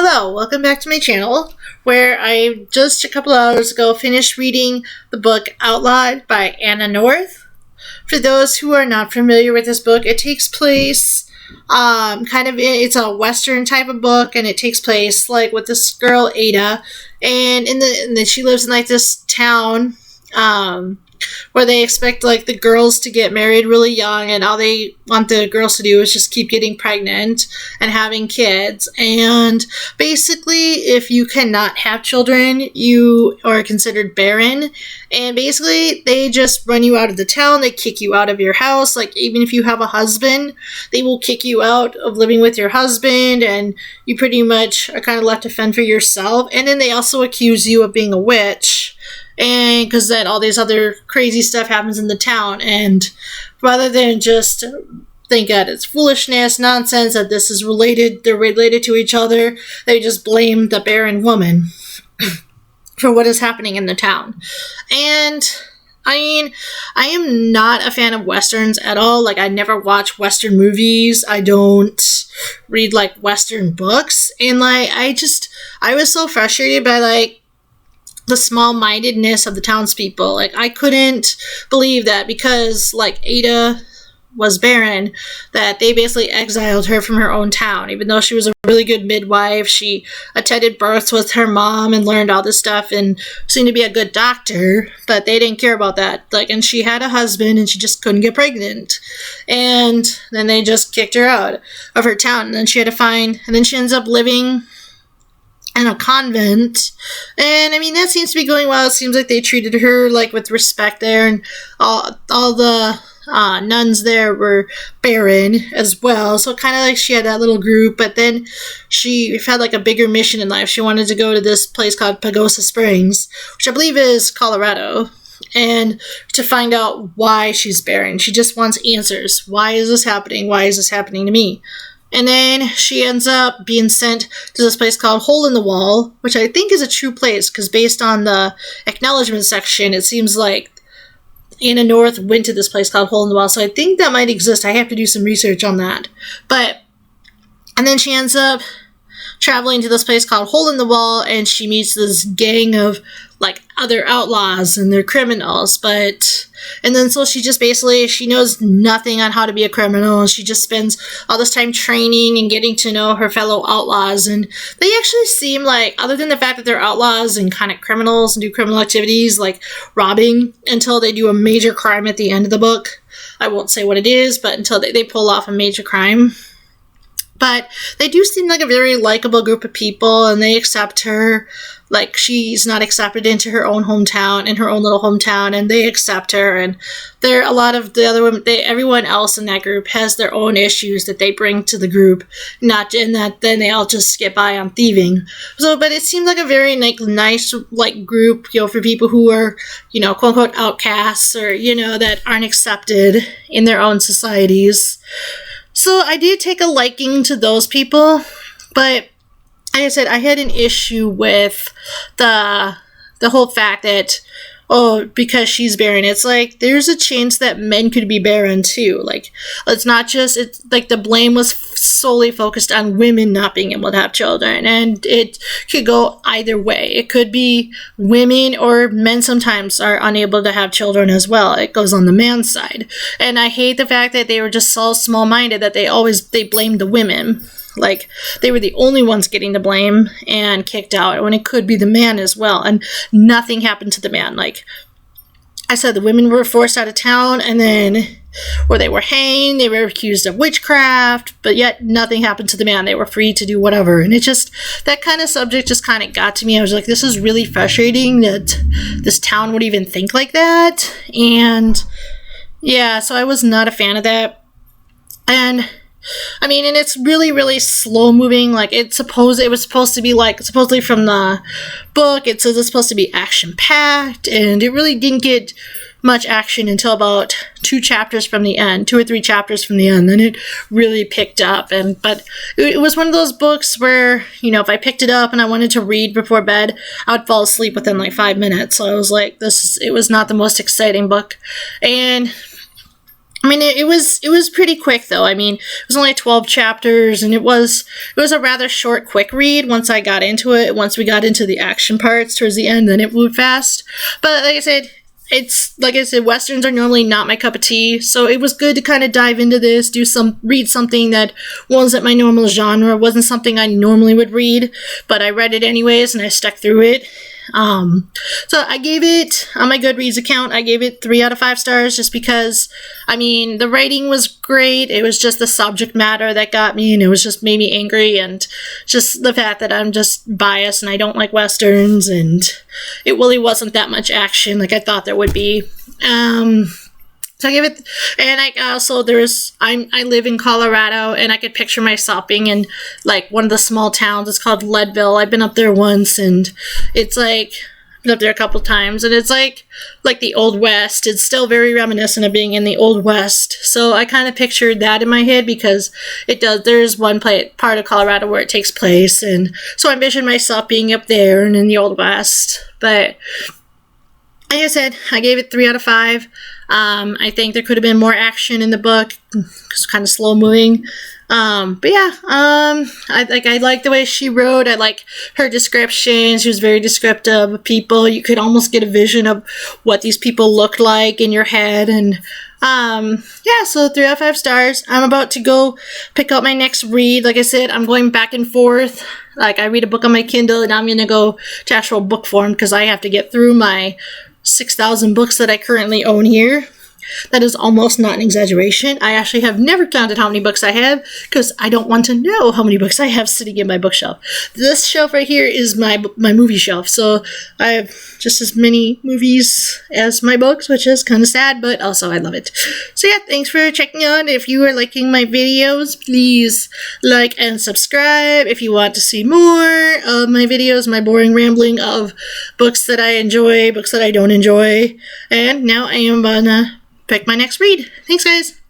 Hello, welcome back to my channel, where I just a couple hours ago finished reading the book Outlawed by Anna North. For those who are not familiar with this book, it takes place it's a Western type of book, and it takes place like with this girl Ada, and she lives in like this town where they expect like the girls to get married really young, and all they want the girls to do is just keep getting pregnant and having kids. And basically, if you cannot have children, you are considered barren. And basically, they just run you out of the town. They kick you out of your house. Like, even if you have a husband, they will kick you out of living with your husband, and you pretty much are kind of left to fend for yourself. And then they also accuse you of being a witch. And because then all these other crazy stuff happens in the town, and rather than just think that it's foolishness, nonsense, that this is they're related to each other, they just blame the barren woman for what is happening in the town. And I am not a fan of Westerns at all. Like, I never watch Western movies. I don't read like Western books. And like, I was so frustrated by like the small-mindedness of the townspeople. Like, I couldn't believe that because, like, Ada was barren, that they basically exiled her from her own town. Even though she was a really good midwife, she attended births with her mom and learned all this stuff and seemed to be a good doctor, but they didn't care about that. Like, and she had a husband and she just couldn't get pregnant. And then they just kicked her out of her town, and then she ends up living in a convent. And I mean, that seems to be going well. It seems like they treated her like with respect there, and all the nuns there were barren as well, so kind of like she had that little group. But then she had like a bigger mission in life. She wanted to go to this place called Pagosa Springs, which I believe is Colorado, and to find out why she's barren. She just wants answers. Why is this happening? Why is this happening to me? And then she ends up being sent to this place called Hole in the Wall, which I think is a true place, because based on the acknowledgement section, it seems like Anna North went to this place called Hole in the Wall. So I think that might exist. I have to do some research on that. And then she ends up traveling to this place called Hole in the Wall, and she meets this gang of like other outlaws, and they're criminals. And then so she just basically, she knows nothing on how to be a criminal, and she just spends all this time training and getting to know her fellow outlaws. And they actually seem like, other than the fact that they're outlaws and kind of criminals and do criminal activities like robbing, until they do a major crime at the end of the book. I won't say what it is, but until they pull off a major crime. But they do seem like a very likable group of people, and they accept her. Like, she's not accepted into her own hometown, in her own little hometown, and they accept her. And a lot of the other women, everyone else in that group has their own issues that they bring to the group, not in that then they all just get by on thieving. So, but it seemed like a very nice group, for people who are, quote unquote outcasts, or, that aren't accepted in their own societies. So I did take a liking to those people, but like I said, I had an issue with the whole fact that, because she's barren, it's like, there's a chance that men could be barren too. Like, it's like the blame was solely focused on women not being able to have children, and it could go either way. It could be women, or men sometimes are unable to have children as well. It goes on the man's side. And I hate the fact that they were just so small-minded that they blamed the women. Like, they were the only ones getting the blame and kicked out, when it could be the man as well. And nothing happened to the man. Like I said, the women were forced out of town, and then, or they were hanged, they were accused of witchcraft, but yet nothing happened to the man. They were free to do whatever. And it just, that kind of subject just kind of got to me. I was like, this is really frustrating that this town would even think like that. And yeah, so I was not a fan of that. And I mean, and it's really, really slow moving. Like, it was supposed to be like, supposedly from the book, it says it's supposed to be action packed, and it really didn't get much action until about 2 or 3 chapters from the end. Then it really picked up. But it was one of those books where, if I picked it up and I wanted to read before bed, I would fall asleep within like 5 minutes. So I was like, it was not the most exciting book. And I mean, it was pretty quick though. I mean, it was only 12 chapters, and it was a rather short, quick read. Once I got into it, once we got into the action parts towards the end, then it moved fast. But like I said, westerns are normally not my cup of tea, so it was good to kind of dive into this, read something that wasn't my normal genre, wasn't something I normally would read, but I read it anyways, and I stuck through it. So I gave it, on my Goodreads account, I gave it 3 out of 5 stars, just because, I mean, the writing was great. It was just the subject matter that got me, and it was just made me angry, and just the fact that I'm just biased and I don't like westerns, and it really wasn't that much action like I thought there would be. So I give it, and I live in Colorado, and I could picture myself being in, like, one of the small towns. It's called Leadville. I've been up there once, and it's like, I've been up there a couple times, and it's like the Old West. It's still very reminiscent of being in the Old West. So I kind of pictured that in my head, because there's one part of Colorado where it takes place, and so I envisioned myself being up there and in the Old West. But like I said, I gave it 3 out of 5. I think there could have been more action in the book. It's kind of slow moving. But yeah, I like the way she wrote. I like her description. She was very descriptive of people. You could almost get a vision of what these people looked like in your head. And yeah, so 3 out of 5 stars. I'm about to go pick up my next read. Like I said, I'm going back and forth. Like, I read a book on my Kindle, and I'm going to go to actual book form, because I have to get through my 6,000 books that I currently own here. That is almost not an exaggeration. I actually have never counted how many books I have, because I don't want to know how many books I have sitting in my bookshelf. This shelf right here is my movie shelf, so I have just as many movies as my books, which is kind of sad, but also I love it. So yeah, thanks for checking out. If you are liking my videos, please like and subscribe. If you want to see more of my videos, my boring rambling of books that I enjoy, books that I don't enjoy. And now I am gonna pick my next read. Thanks, guys.